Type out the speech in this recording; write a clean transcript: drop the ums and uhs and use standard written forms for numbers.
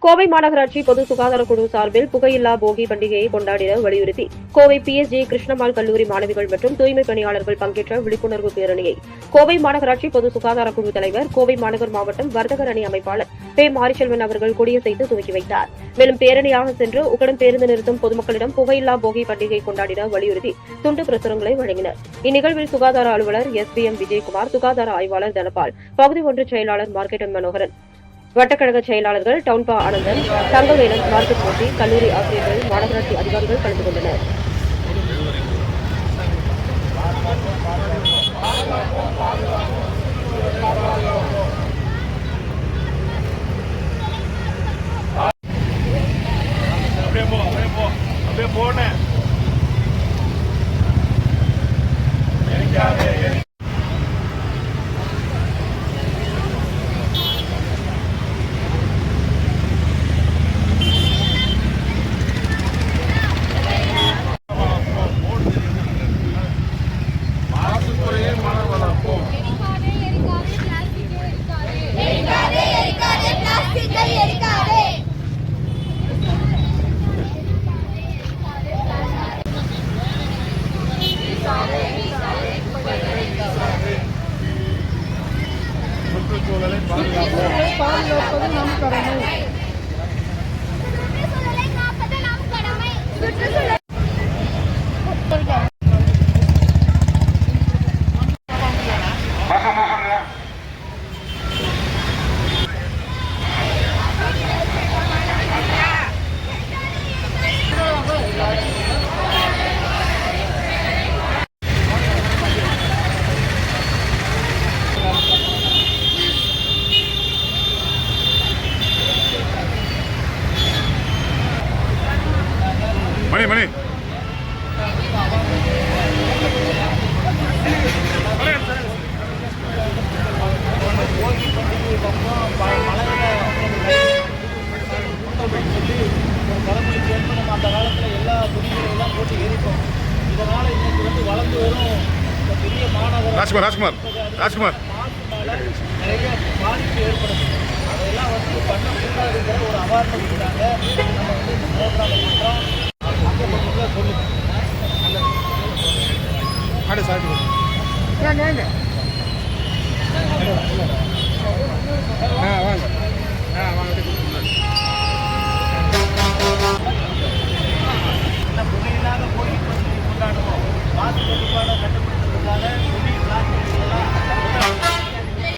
கோவை மாநகராட்சி பொது சுகாதார குழு சார்பில் புகையில்லா போகி பண்டிகையை கொண்டாடிட வலியுறுத்தி கோவை PSG கிருஷ்ணம்மாள் கல்லூரி மாணவிகள் மற்றும் தூய்மை பணியாளர்கள் பங்கேற்ற விழிப்புணர்வு பேரணியை கோவை மாநகராட்சி பொது சுகாதார குழு தலைவர், கோவை மாநகர் மாவட்டம் வர்த்தகர் அணி அமைப்பாளர் பே. மாரிசெல்வன் அவர்கள் கொடியசைத்து துவக்கி வைத்தார். மேலும் பேரணியாக சென்று உக்கடம் பேருந்து நிறுத்தும் பொதுமக்களிடம் புகையில்லா போகி பண்டிகை கொண்டாடிட வலியுறுத்தி துண்டு பிரசுரங்களை வழங்கினர். இந்நிகழ்வில் சுகாதார அலுவலர் SBM விஜயகுமார், சுகாதார ஆய்வாளர் தனபால், பகுதி ஒன்று செயலாளர் மார்க்கெட்டன் மனோகரன், வட்டக்கழக செயலாளர்கள் டவுன்பா ஆனந்தன், தங்கவேலன், மார்க்கெட் மூர்த்தி, கல்லூரி ஆசிரியர்கள், மாநகராட்சி அதிகாரிகள் கலந்து கொண்டனர். சுற்றுச்சூழலை பாதுகாப்பது நம் கடமை. மணி அந்த காலத்தில் எல்லா துணிகளையெல்லாம் போட்டு எரிப்போம். இதனால் இன்னைக்கு வளர்ந்து வரும் பெரிய மாநகர ராஜ்குமார் நிறைய பாதிப்பு ஏற்படுது. அதெல்லாம் பண்ணக்கூடாதுங்கிற ஒரு அவார்டு கொடுத்தாங்க. நம்ம இந்த ப்ரோக்ராம் பண்ணுறோம். அங்கே சொல்லுங்க.